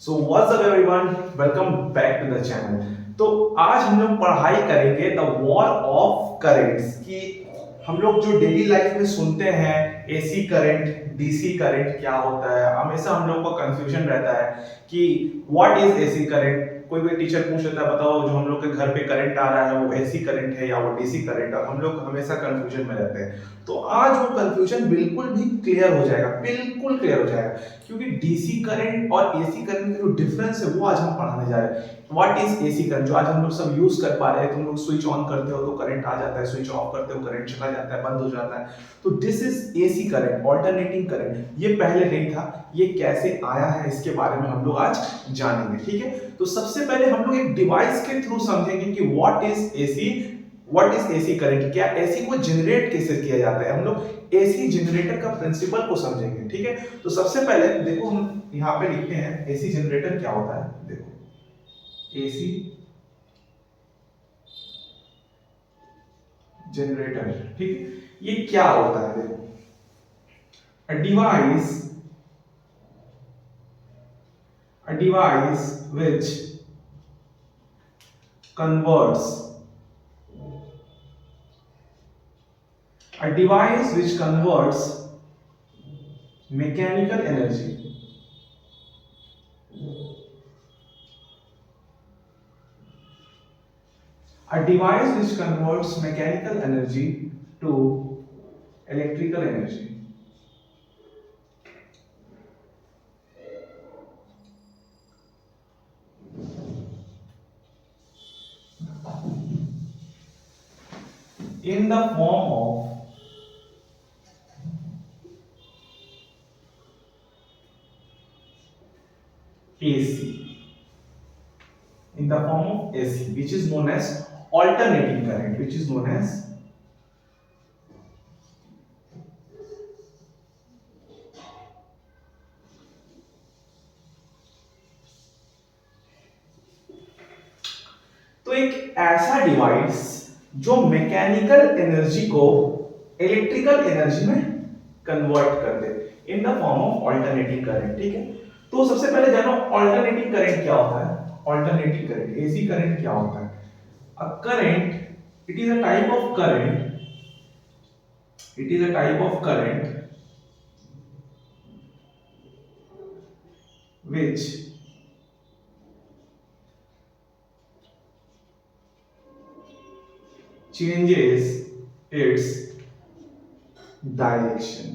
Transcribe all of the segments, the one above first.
So what's up everyone, welcome back to the channel. तो आज हम लोग पढ़ाई करेंगे द वॉर ऑफ करेंट्स की। हम लोग जो डेली लाइफ में सुनते हैं एसी करंट, डीसी करंट क्या होता है, हमेशा हम लोग को कंफ्यूजन रहता है कि व्हाट इज एसी करंट। कोई भी टीचर पूछ लेता है बताओ जो हम लोग के घर पे करंट आ रहा है वो एसी करंट है या वो डीसी करंट है। हम लोग हमेशा कंफ्यूजन में रहते हैं। तो आज वो कंफ्यूजन बिल्कुल भी क्लियर हो जाएगा, बिल्कुल क्लियर हो जाएगा, क्योंकि डीसी करंट और एसी करंट का जो डिफरेंस है वो आज हम पढ़ाने जा रहे हैं। व्हाट इज एसी करंट जो आज हम लोग सब यूज कर पा रहे हैं। तुम लोग स्विच ऑन करते हो तो करंट आ जाता है, स्विच ऑफ करते हो करंट चला जाता है, बंद हो जाता है। तो this is AC current, alternating current. ये पहले नहीं था, ये कैसे आया है इसके बारे में हम लोग आज जानेंगे, ठीक है। तो सबसे पहले हम लोग एक डिवाइस के थ्रू समझेंगे कि what is AC, what is AC current, क्या एसी को जनरेट कैसे किया जाता है। हम लोग एसी जनरेटर का प्रिंसिपल को समझेंगे, ठीक है। तो सबसे पहले देखो हम यहाँ पे लिखते हैं एसी जनरेटर क्या होता है। देखो एसी जनरेटर, ठीक है, ये क्या होता है। देखो a device a device which converts a device which converts mechanical energy a device which converts mechanical energy to electrical energy in the form of AC, in the form of AC, which is known as alternating current, which is known as तो एक ऐसा device जो mechanical energy को electrical energy में convert कर दे in the form of alternating current, ठीक है। तो सबसे पहले जानो ऑल्टरनेटिंग करंट क्या होता है। ऑल्टरनेटिंग करंट, एसी करंट क्या होता है। A current, it is a type of current, it is a type of current which changes its direction।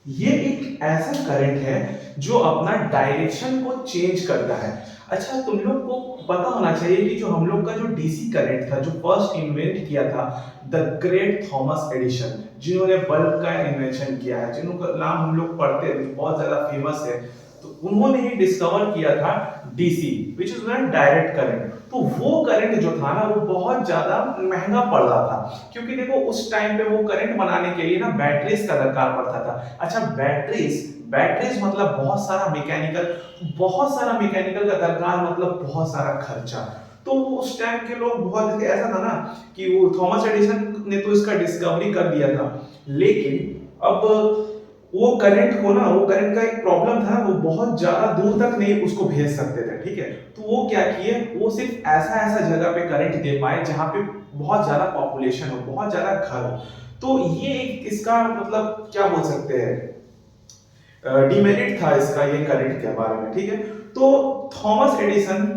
ये एक ऐसा करंट है जो अपना डायरेक्शन को चेंज करता है। अच्छा, तुम लोग को पता होना चाहिए कि जो हम लोग का जो डीसी करंट था, जो फर्स्ट इन्वेंट किया था द ग्रेट थॉमस एडिशन, जिन्होंने बल्ब का इन्वेंशन किया है, जिनका नाम हम लोग पढ़ते हैं, बहुत ज्यादा फेमस है। तो उन्होंने ही डिस्कवर किया था DC, which is not direct current. तो वो करंट जो था ना वो बहुत ज्यादा महंगा पड़ रहा था, क्योंकि देखो उस टाइम पे वो करंट बनाने के लिए ना बैटरीज का दरकार पड़ता था। अच्छा, बैटरीज, बैटरीज मतलब बहुत सारा मैकेनिकल का दरकार, मतलब बहुत सारा खर्चा। तो उस टाइम के लोग बहुत ऐसा था ना कि वो थॉमस एडिसन ने तो इसका डिस्कवरी कर दिया था, लेकिन अब वो करंट को ना, वो करंट का एक प्रॉब्लम था, वो बहुत ज्यादा दूर तक नहीं उसको भेज सकते थे, ठीक है। तो वो क्या किए, वो सिर्फ ऐसा ऐसा जगह पे करंट दे पाए जहां पे बहुत ज्यादा पॉपुलेशन हो, बहुत ज्यादा घर हो। तो ये एक इसका मतलब क्या बोल सकते हैं, डिमेरिट था इसका ये करंट के बारे में, ठीक है। तो थॉमस एडिसन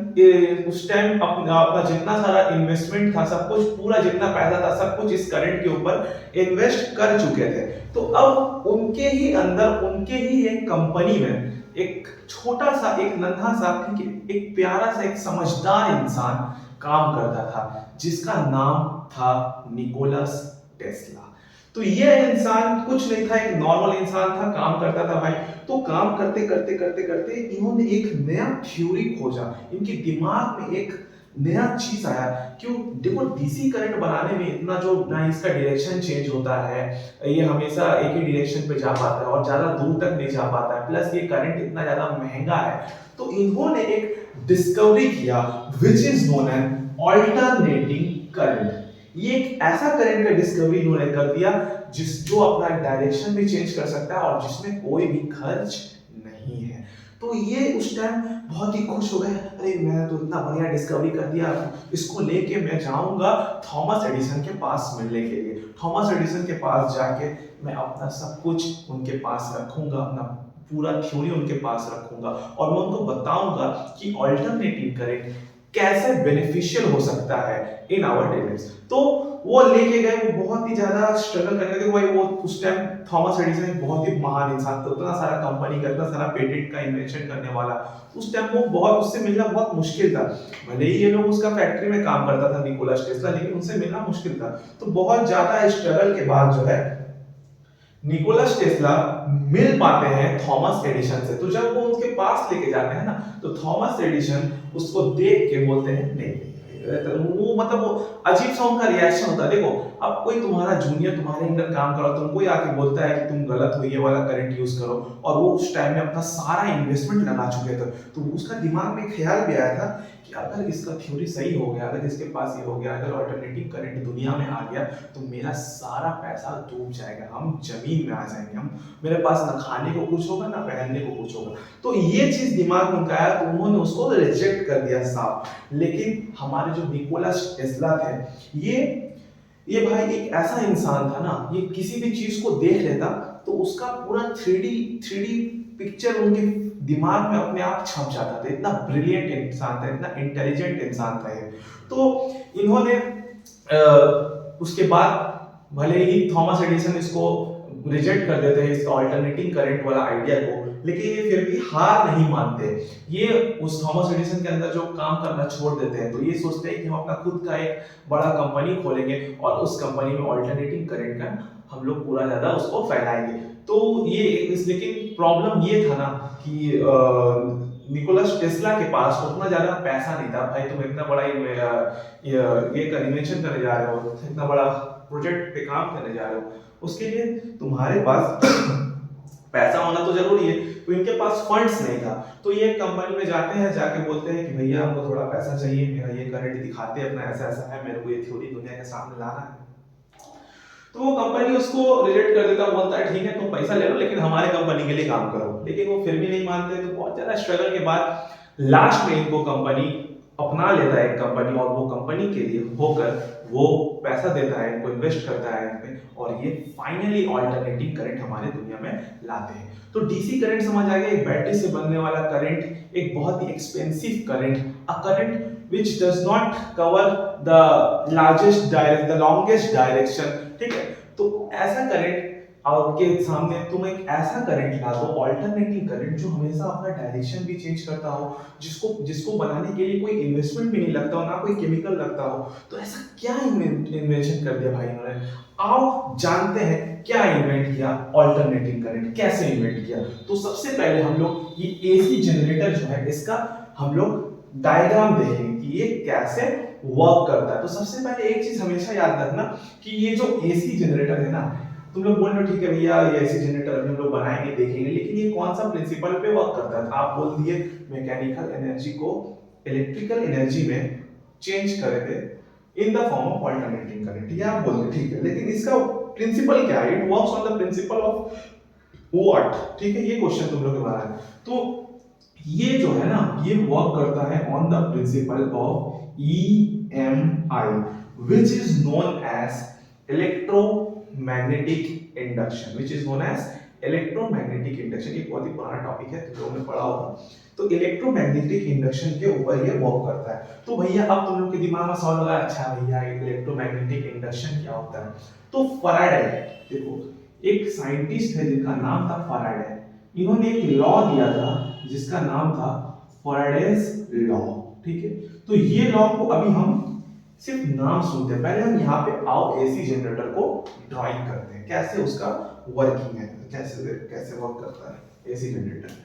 उस टाइम अपना जितना सारा इन्वेस्टमेंट था, सब कुछ पूरा जितना पैसा था सब कुछ इस करंट के ऊपर इन्वेस्ट कर चुके थे। तो अब उनके ही अंदर, उनके ही एक कंपनी में एक छोटा सा, एक नन्हा सा, ठीक है, एक प्यारा सा, एक समझदार इंसान काम करता था, जिसका नाम था निकोलस टेस्ला। तो ये इंसान कुछ नहीं था, एक नॉर्मल इंसान था, काम करता था भाई। तो काम करते करते करते करते इन्होंने एक नया थ्योरी खोजा, इनके दिमाग में एक नया चीज आया। क्यों, देखो डीसी करंट बनाने में इतना जो ना इसका डायरेक्शन चेंज होता है, ये हमेशा एक ही डायरेक्शन पे जा पाता है और ज्यादा दूर तक नहीं जा पाता है, प्लस ये करंट इतना ज्यादा महंगा है। तो इन्होंने एक डिस्कवरी किया which is known as alternating current. ये एक ऐसा करंट का डिस्कवरी इन्होंने कर दिया जो अपना डायरेक्शन भी चेंज कर सकता है और जिसमें कोई भी खर्च नहीं है। तो ये उस टाइम बहुत ही खुश हो गए, अरे मैं तो इतना बढ़िया डिस्कवरी कर दिया, इसको लेके मैं जाऊंगा थॉमस एडिसन के पास मिलने के लिए। थॉमस एडिसन के पास जाके मैं अपना सब कुछ उनके पास रखूंगा, अपना पूरा थ्योरी उनके पास रखूंगा और मैं उनको बताऊंगा कि ऑल्टरनेटिव करंट कैसे बेनिफिशियल हो सकता है इन आवर डेज। तो वो लेके गए, वो बहुत ही ज्यादा स्ट्रगल करने लगे भाई। वो उस टाइम थॉमस एडिसन एक बहुत ही महान इंसान था, उतना सारा कंपनी का, इतना सारा पेटेंट का इन्वेंशन करने वाला। उस टाइम वो बहुत, उससे मिलना बहुत मुश्किल था। भले ही ये लोग उसका फैक्ट्री में काम करता था निकोलस टेस्ला, लेकिन उनसे मिलना मुश्किल था। तो बहुत ज्यादा स्ट्रगल के बाद जो है निकोलस टेस्ला मिल पाते हैं थॉमस एडिसन से। तो जब वो उनके पास लेके जाते हैं ना, तो थॉमस एडिसन उसको देख के बोलते हैं नहीं, तो वो मतलब वो अजीब सा उनका रिएक्शन होता है। देखो, अब कोई तुम्हारा जूनियर तुम्हारे अंडर काम कर रहा है, तुमको आके बोलता है कि तुम गलत हो, ये वाला करंट यूज करो, और वो उस टाइम में अपना सारा इन्वेस्टमेंट लगा चुके थे। तो उसका दिमाग में ख्याल भी आया था कि अगर इसका थ्योरी सही हो गया, अगर इसके पास ये हो गया, अगर ऑल्टरनेटिव करंट दुनिया में आ गया, तो मेरा सारा पैसा डूब जाएगा, हम जमीन में आ जाएंगे, हम, मेरे पास ना खाने को कुछ होगा ना पहनने को कुछ होगा। तो ये चीज दिमाग में उनका आया, तो उन्होंने उसको रिजेक्ट कर दिया साफ। लेकिन हमारे जो निकोलस टेस्ला थे, ये भाई एक ऐसा इंसान था ना, ये किसी भी चीज को देख लेता तो उसका पूरा थ्री डी पिक्चर उनके दिमाग में अपने आप छप जाता था। इतना ब्रिलियंट इंसान था, इतना इंटेलिजेंट इंसान था ये। तो इन्होंने उसके बाद भले ही थॉमस एडिसन इसको रिजेक्ट कर देते हैं, इसका ऑल्टरनेटिंग करंट वाला आइडिया को, लेकिन ये फिर भी हार नहीं मानते। ये उस थॉमस एडिसन के अंदर जो काम करना छोड़ देते हैं, तो ये सोचते हैं कि हम अपना खुद का एक बड़ा कंपनी खोलेंगे और उस कंपनी में ऑल्टरनेटिंग करंट का हम लोग पूरा ज्यादा उसको फैलाएंगे। तो लेकिन प्रॉब्लम ये था ना कि निकोलस टेस्ला के पास उतना ज्यादा पैसा नहीं था। भाई तुम इतना बड़ा ये इन्वेंशन करने जा रहे हो, इतना बड़ा प्रोजेक्ट पे काम करने जा रहे हो, उसके लिए तुम्हारे पास पैसा होना तो जरूरी है। तो इनके पास फंड्स नहीं था। तो ये कंपनी में जाते हैं, जाके बोलते हैं कि भैया हमको थोड़ा पैसा चाहिए, मेरा ये करंट दिखाते हैं अपना, ऐसा ऐसा है, मेरे को ये थ्योरी दुनिया के सामने लाना है। तो वो कंपनी उसको रिजेक्ट कर देता, बोलता है ठीक है तुम पैसा ले लो, लेकिन हमारे कंपनी के लिए काम करो। लेकिन वो फिर भी नहीं मानते। तो बहुत ज्यादा स्ट्रगल के बाद लास्ट में इनको कंपनी अपना लेता है, एक कंपनी, और वो कंपनी के लिए होकर वो पैसा देता है, इनको इन्वेस्ट करता है इनपे, और ये फाइनली ऑल्टरनेटिव करंट हमारे दुनिया में लाते हैं। तो डीसी करंट समझ आ गया, एक बैटरी से बनने वाला करंट, एक बहुत ही expensive current, a current which does not cover the longest direction। ठीक है, तो ऐसा करंट आपके सामने, तुम एक ऐसा करंट ला दो, ऑल्टरनेटिव करंट, जो हमेशा अपना डायरेक्शन भी चेंज करता हो, जिसको जिसको बनाने के लिए कोई इन्वेस्टमेंट भी नहीं लगता हो, ना कोई केमिकल लगता हो। तो ऐसा क्या इन्वेंशन कर दिया भाई इन्होंने। आओ जानते हैं क्या इन्वेंट किया, ऑल्टरनेटिव करंट कैसे इन्वेंट किया। तो सबसे पहले हम लोग ये एसी जनरेटर जो है, इसका हम लोग डायग्राम देखेंगे कि ये कैसे वर्क करता है। तो सबसे पहले एक चीज हमेशा याद रखना कि ये जो एसी जनरेटर है ना, तुम लोग बोल रहे हो ठीक है भैया ये एसी जनरेटर अभी हम लोग बनाएंगे देखेंगे, लेकिन ये कौन सा प्रिंसिपल पे वर्क करता है। आप बोल दिए मैकेनिकल एनर्जी को इलेक्ट्रिकल एनर्जी में चेंज कर दे in the form of alternating current, ये आप बोल रहे ठीक है, लेकिन इसका प्रिंसिपल क्या है, it works on the principle of what. ठीक है, ये क्वेश्चन तुम लोग के बारे में। तो ये जो है ना, ये वर्क करता है on the principle of EMI, which is known as electromagnetic induction, which is known as electromagnetic induction. ये बहुत ही पुराना टॉपिक है, तुम लोगों ने पढ़ा होगा। तो इलेक्ट्रोमैग्नेटिक इंडक्शन के ऊपर ये वर्क करता है। तो भैया अब तुम लोग के दिमाग में सवाल होगा, अच्छा भैया इलेक्ट्रोमैग्नेटिक इंडक्शन क्या होता है। तो फैराडे, देखो एक साइंटिस्ट है जिनका नाम था फैराडे, इन्होंने एक लॉ दिया था जिसका नाम था फैराडेज लॉ। ठीक है, तो ये लॉ को अभी हम सिर्फ नाम सुनते हैं, पहले हम यहाँ पे आओ एसी जनरेटर को ड्राइंग करते हैं, कैसे उसका वर्किंग है, कैसे कैसे वर्क करता है एसी जनरेटर।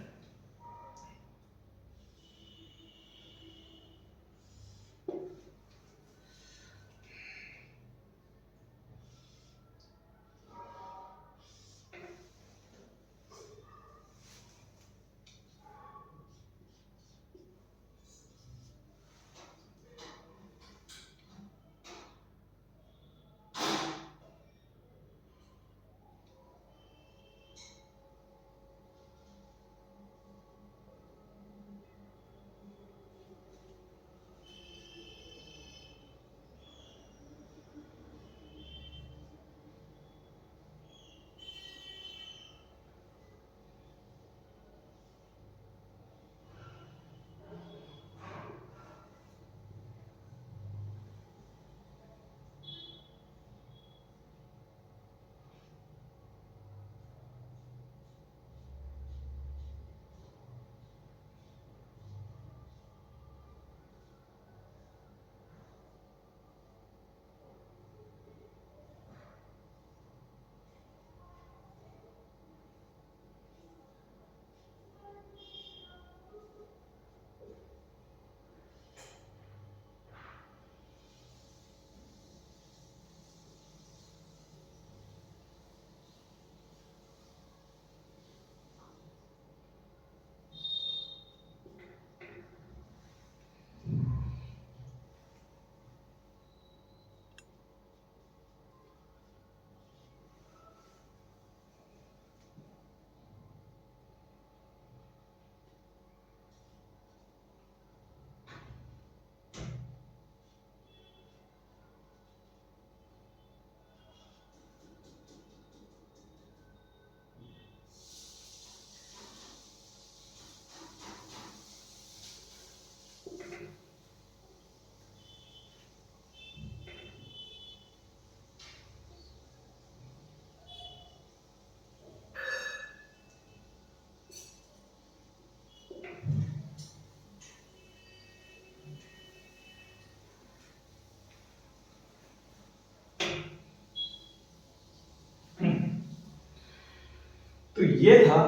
ये था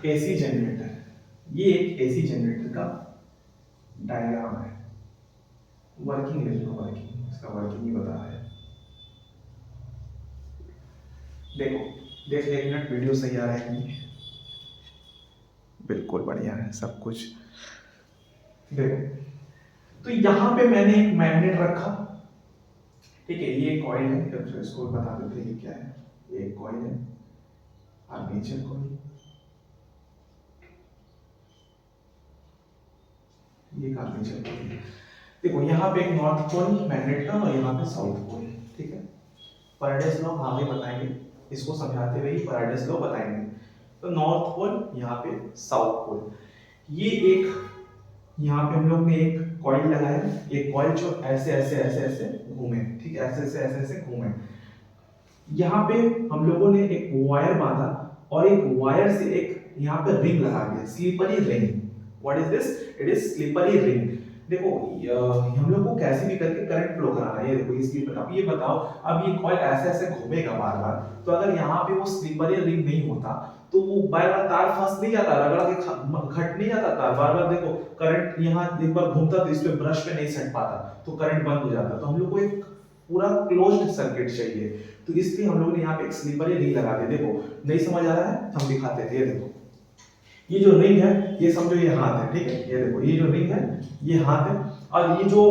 एसी जनरेटर, ये एक एसी जनरेटर का डायग्राम है। वर्किंग वर्किंग इसका वर्किंग ही बता रहा है। देखो देख ले, 1 मिनट वीडियो सही आ रहा है कि नहीं? बिल्कुल बढ़िया है सब कुछ। देखो तो यहाँ पे मैंने एक मैग्नेट रखा, ठीक है, ये कॉइल है, तो इसको बता देते हैं ये क्या है। ये एक कॉइल है, आर्मेचर कॉइल, ये आर्मेचर कॉइल। देखो यहाँ पे एक नॉर्थ पोल मैग्नेट का और यहाँ पे साउथ पोल, ठीक है। फैराडेस लॉ आगे बताएंगे, इसको समझाते हुए ही फैराडेस लॉ बताएंगे। तो नॉर्थ पोल, यहाँ पे साउथ पोल। ये एक, यहाँ पे हम लोग ने एक कॉइल लगाया, एक कॉइल जो ऐसे ऐसे ऐसे ऐसे घूमे, ठीक है, ऐसे ऐसे ऐसे घूमे। यहाँ पे हम लोगों ने एक वायर बांधा और एक वायर से एक यहाँ पे रिंग लगा दिया, slippery ring. What is this? It is slippery ring. देखो हम लोग को कैसे भी करके करंट फ्लो कराना है। ये देखो ये स्लीपर, अब ये बताओ, अब ये कॉइल ऐसे ऐसे घूमेगा बार बार, तो अगर यहाँ पे वो स्लीपरी रिंग नहीं होता तो वो बार बार तार फंस नहीं जाता, रगड़ के घट नहीं जाता तार, बार बार देखो करंट यहाँ एक बार घूमता तो इस पे ब्रश पे नहीं सट पाता, तो करंट बंद हो जाता। तो हम लोग को एक पूरा क्लोज्ड सर्किट चाहिए, तो इसलिए हम लोग ने यहाँ पे एक स्लीपरी रिंग लगा दी। देखो नहीं समझ आ रहा है, हम दिखाते थे। ये देखो ये जो रिंग है, ये समझो ये हाथ है, ठीक है। ये देखो ये जो रिंग है ये हाथ है, और ये जो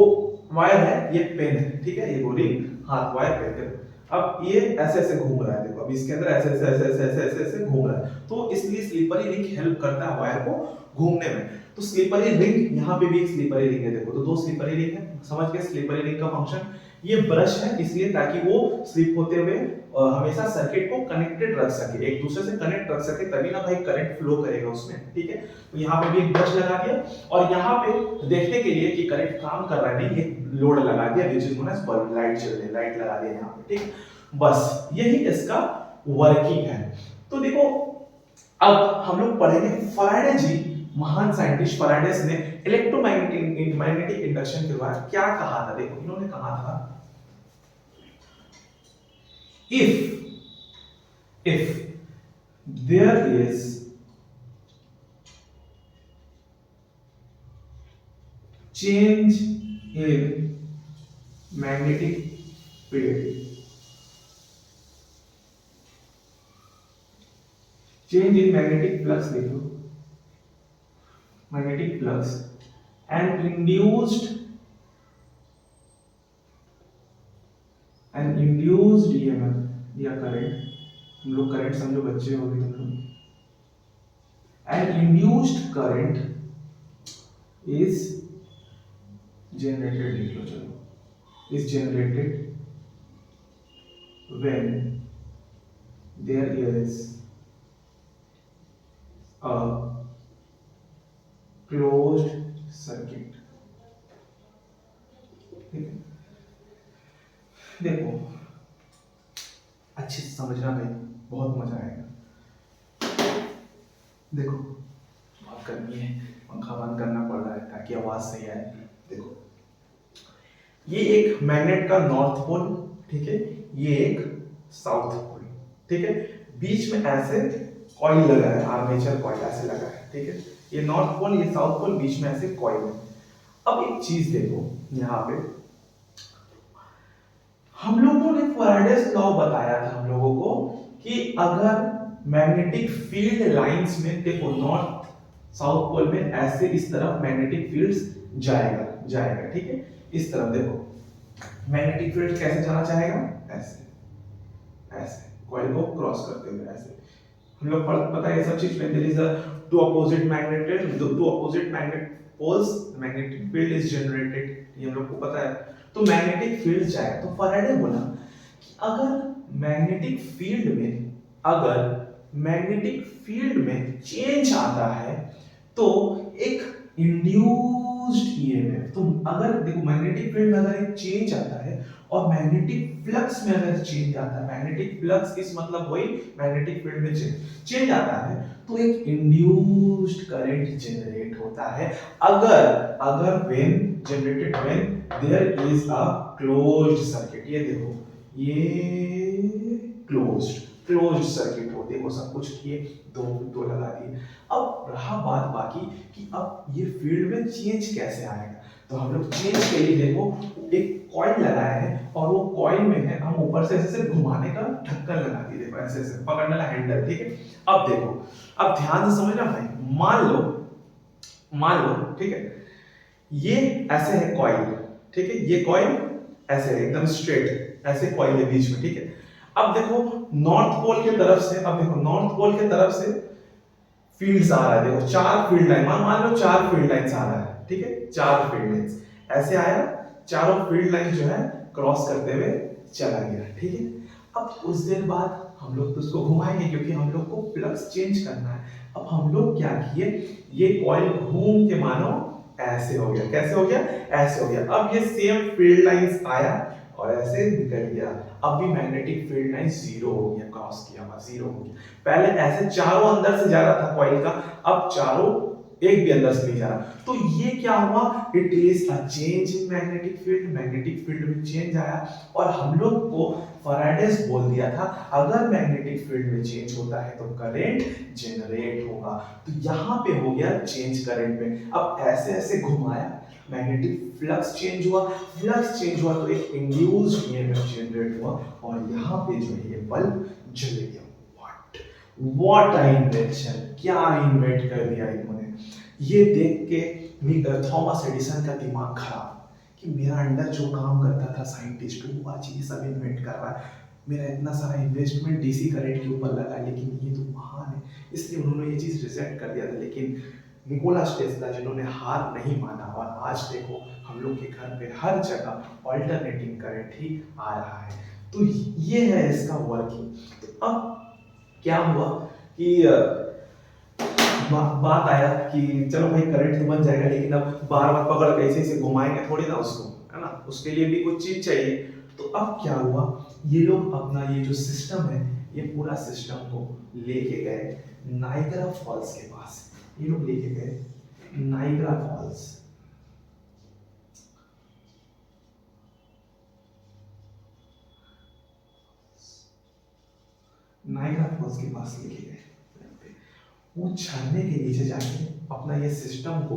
वायर है ये पेन है, ठीक है। ये वो रिंग, हाथ, वायर, पेन। देखो अब ये ऐसे ऐसे घूम रहा है, देखो अब इसके अंदर ऐसे ऐसे ऐसे ऐसे ऐसे ऐसे ऐसे घूम रहा है, तो इसलिए स्लीपरी रिंग हेल्प करता है वायर को घूमने में। तो स्लीपरी रिंग, यहाँ पे भी एक स्लीपरी रिंग है, देखो तो 2 स्लीपरी रिंग है। समझ गए स्लीपरी रिंग का फंक्शन? ये ब्रश है इसलिए ताकि वो स्लिप होते हुए हमेशा सर्किट को कनेक्टेड रख सके, एक दूसरे से कनेक्ट रख सके, तभी ना भाई करंट फ्लो करेगा उसमें, ठीक है। तो यहाँ पे भी एक ब्रश लगा दिया, और यहाँ पे देखने के लिए कि करंट काम कर रहा है नहीं, एक लोड लगा दिया, which is known as bulb, light चल रही है, लाइट लगा दिया यहाँ पे, ठीक। बस यही इसका वर्किंग है। तो देखो अब हम लोग पढ़ेंगे फैराडे जी, महान साइंटिस्ट फैराडेस ने इलेक्ट्रोमैग्नेटिक इंडक्शन के बारे में क्या कहा था। देखो इन्होंने कहा था, if there is change in magnetic field, change in magnetic flux, देखो magnetic flux and induced EMF या करंट, हम लोग करंट समझो, बच्चे हो गए तुम लोग, and induced current is generated, लिख लो चलो, is generated when there is a closed circuit. देखो अच्छे से समझना भाई, बहुत मजा आएगा। देखो बात करनी है, पंखा बंद करना पड़ रहा है ताकि आवाज सही आए। देखो ये एक मैग्नेट का नॉर्थ पोल, ठीक है, ये एक साउथ पोल, ठीक है। बीच में ऐसे कॉइल लगा है, आर्मेचर कॉइल ऐसे लगा है, ठीक है। ये नॉर्थ पोल, ये साउथ पोल, बीच में ऐसे कॉइल है। अब एक चीज देखो, यहाँ पे हम लोगों ने फैराडेस लॉ बताया था हम लोगों को कि अगर मैग्नेटिक फील्ड लाइंस में, देखो नॉर्थ साउथ पोल में ऐसे इस तरफ मैग्नेटिक फील्ड्स जाएगा, ठीक है। इस तरफ देखो मैग्नेटिक फील्ड कैसे जाना चाहेगा, ऐसे ऐसे कॉइल को क्रॉस करते हुए ऐसे। हम लोग पता है ये सब चीज, when there is a two opposite magnet poles, magnetic field is generated, ये हम लोग को पता है। तो मैग्नेटिक फील्ड जाएगा, तो फैराडे बोला कि अगर मैग्नेटिक फील्ड में चेंज आता है तो एक इंड्यूस्ड ईएमएफ, तो अगर देखो मैग्नेटिक फील्ड में अगर एक चेंज आता है और मैग्नेटिक फ्लक्स में अगर चेंज आता है, मैग्नेटिक फ्लक्स इस मतलब वही मैग्नेटिक फील्ड में चेंज आता है, तो एक इंड्यूस्ड करंट जनरेट होता है। अगर when there is a closed circuit. ये देखो ये क्लोज्ड, क्लोज सर्किट हो, देखो सब कुछ किए, दो दो लगा दिए। अब रहा बात बाकी कि अब ये फील्ड में चेंज कैसे आएगा, तो हम लोग चेंज के लिए देखो एक कॉइल लगाया है और वो कॉइल में है, हम ऊपर से ऐसे घुमाने का ढक्कन लगा दिए, देखो ऐसे ऐसे पकड़ने वाला हैंडल, ठीक है। अब देखो, अब ध्यान से समझना भाई, मान लो ठीक है, ये ऐसे है कॉइल, ठीक है, ये कॉइल ऐसे है एकदम स्ट्रेट, ऐसे कॉइल है बीच में, ठीक है। अब देखो नॉर्थ पोल की तरफ से, अब देखो नॉर्थ पोल की तरफ से फील्ड्स आ रहा है, देखो चार फील्ड लाइन, मान लो चार फील्ड लाइंस आ रहा है, ठीक है, चार फील्ड लाइंस ऐसे आया, चारों फील्ड लाइन जो है क्रॉस करते हुए चला गया, ठीक है। अब कुछ देर बाद हम लोग तो उसको घुमाएंगे क्योंकि हम लोग को फ्लक्स चेंज करना है। अब हम लोग क्या किए, ये कॉइल घूम के मानो ऐसे हो गया, कैसे हो गया, ऐसे हो गया। अब ये सेम फील्ड लाइंस आया और ऐसे निकल गया, अब भी मैग्नेटिक फील्ड लाइन जीरो हो गया, क्रॉस किया हुआ जीरो हो गया। पहले ऐसे चारों अंदर से जा रहा था कॉइल का, अब चारों एक भी अंदर से नहीं जा रहा, तो ये क्या हुआ, it is a change in magnetic field, magnetic field में चेंज आया। और हम लोग को फैराडेस बोल दिया था अगर मैग्नेटिक फील्ड में चेंज होता है तो करंट जनरेट होगा, तो यहाँ पे हो गया चेंज करंट में। अब ऐसे ऐसे घुमाया, मैग्नेटिक फ्लक्स चेंज हुआ, फ्लक्स चेंज हुआ तो एक इंड्यूस्ड ईएमएफ जनरेट हुआ और यहाँ पे जो है ये बल्ब जल गया। व्हाट अ इन्वेंशन, क्या इन्वेंट कर दिया इन्होंने। ये देख के थॉमस एडिसन का दिमाग खराब कि मेरा अंडर जो काम करता था साइंटिस्ट, वो आज ये सब इन्वेंट कर रहा है, मेरा इतना सारा इन्वेस्टमेंट डीसी करंट के ऊपर लगा, लेकिन ये तो महान है, इसलिए उन्होंने ये चीज रिजेक्ट कर दिया था। लेकिन निकोलस टेस्ला जिन्होंने हार नहीं माना, और आज देखो हम लोग के घर पे हर जगह ऑल्टरनेटिंग करंट ही आ रहा है, तो ये है इसका वर्किंग। तो अब क्या हुआ कि बात आया कि चलो भाई करंट तो बन जाएगा, लेकिन अब बार बार पकड़ के ऐसे ऐसे घुमाएंगे थोड़ी ना उसको, है ना, उसके लिए भी कुछ चीज चाहिए। तो अब क्या हुआ, ये लोग अपना ये जो सिस्टम है, ये पूरा सिस्टम को लेके गए नाइग्रा फॉल्स के पास, ये लोग लेके गए नाइग्रा फॉल्स। नाइग्रा फॉल्स के पास लेके गए, वो झरने के नीचे जाके अपना ये सिस्टम को,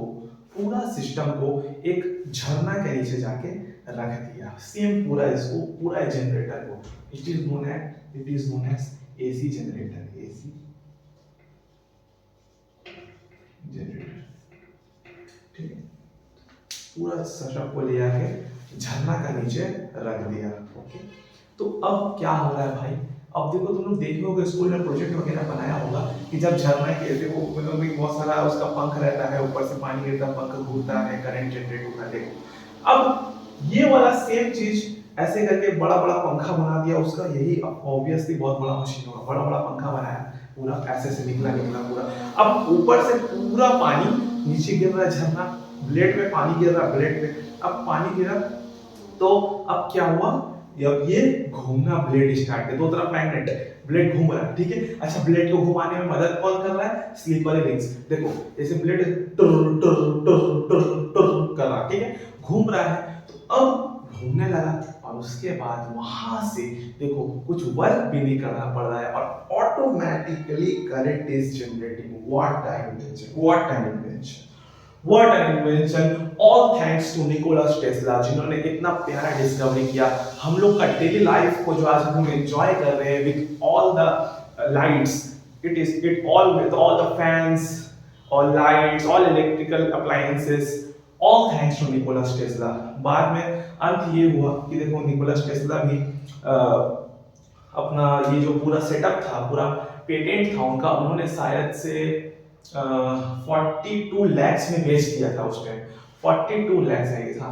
पूरा सिस्टम को एक झरना के नीचे जाके रख दिया, सेम पूरा इसको, पूरा जनरेटर को। It is known as AC generator, AC generator, ठीक है। पूरा सिस्टम को ले आके झरना का नीचे रख दिया, ओके। तो अब क्या हो रहा है भाई, अब देखो तुम लोग देखे होगे स्कूल में प्रोजेक्ट वगैरह बनाया होगा कि जब झरना के देखो मतलब बहुत सारा उसका पंख रहता है, ऊपर से पानी गिरता है, पंख घूमता है, करंट जनरेट होता है। देखो अब ये वाला सेम चीज ऐसे करके बड़ा बड़ा पंखा बना दिया उसका, यही ऑब्वियसली बहुत बड़ा मशीन होगा, बड़ा बड़ा पंखा बनाया, पूरा ऐसे से निकला निकला पूरा। अब ऊपर से पूरा पानी नीचे गिर रहा है, झरना ब्लेड में पानी गिर रहा है, ब्लेड में अब पानी गिरा, तो अब क्या हुआ, जब ये घूमना ब्लेड स्टार्ट किया, दो तरफ मैग्नेट है, ब्लेड घूम रहा है, ठीक है। अच्छा ब्लेड को घुमाने में मदद कौन कर रहा है, स्लीपर रिंग्स, देखो जैसे ब्लेड टुर टुर टुर टुर टुर कर रहा है, ठीक है, घूम रहा है। तो अब घूमने लगा और उसके बाद वहां से देखो कुछ वर्क भी नहीं करना पड़ रहा है और automatically current is generating. What time invention, what time invention, What an invention! All thanks to Nikola Tesla, जिन्होंने इतना प्यारा डिस्कवरी किया। हम लोग का डेली लाइफ को जो आज हम एंजॉय कर रहे हैं with all the lights, it all with all the fans, all lights, all electrical appliances, all thanks to Nikola Tesla। बाद में अंत ये हुआ कि देखो निकोला टेस्ला भी अपना ये जो पूरा सेटअप था, पूरा पेटेंट था उनका, उन्होंने शायद से 42 लैक्स में बेच दिया था उस टाइम, 42 लैक्स है था।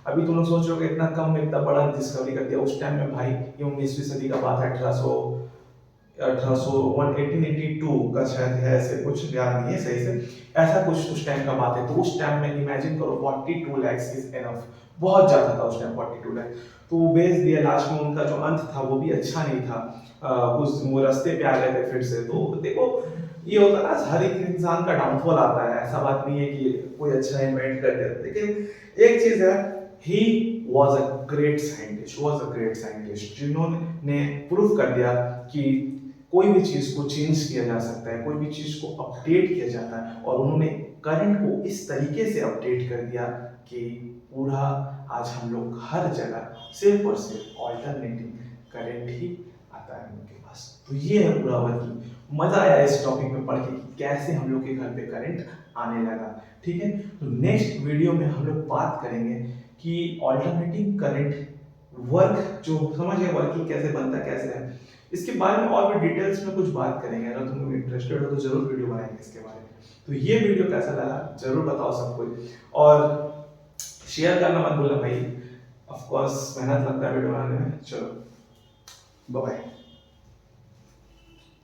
अभी तुम लोग सोच रहे हो इतना कम में इतना बड़ा डिस्कवरी कर दिया, उस टाइम में भाई ये 19वीं सदी का बात है, 1882 का शायद है, ऐसे कुछ याद नहीं है सही से, ऐसा कुछ उस टाइम का बात है। तो उस टाइम में इमेजिन करो 42 लैक्स इज एनफ, बहुत ज्यादा था उस टाइम 42 लैक्स। तो वो बेच दिया, लास्ट में उनका जो अंत था वो भी अच्छा नहीं था, उस वो रास्ते पे आ गए थे फिर से। तो देखो ये होता है ना, हर एक इंसान का डाउनफॉल आता है, ऐसा बात नहीं है कि कोई अच्छा इन्वेंट कर दिया। लेकिन एक चीज है, he was a great scientist, जिन्होंने प्रूव कर दिया कि कोई भी चीज़ को चेंज किया जा सकता है, कोई भी चीज़ को अपडेट किया जाता है, और उन्होंने करंट को इस तरीके से अपडेट कर दिया कि पूरा आज हम लोग हर जगह सिर्फ और सिर्फ ऑल्टरनेटिंग करंट ही आता है उनके पास। तो ये है पूरा वर्किंग। मजा आया इस टॉपिक में पढ़ के कि कैसे हम लोग के घर पे करंट आने लगा। ठीक है, तो नेक्स्ट वीडियो में हम लोग बात करेंगे कि ऑल्टरनेटिंग करंट वर्क जो समझ गए वर्किंग कैसे बनता है, कैसे है, इसके बारे में और भी डिटेल्स में कुछ बात करेंगे। अगर तुम लोग इंटरेस्टेड हो तो जरूर वीडियो बनाएंगे इसके बारे में। तो ये वीडियो कैसा लगा जरूर बताओ सबको, और शेयर करना मत भूलना भाई। ऑफ कोर्स मेहनत लगता है वीडियो बनाने में। चलो बाय बाय।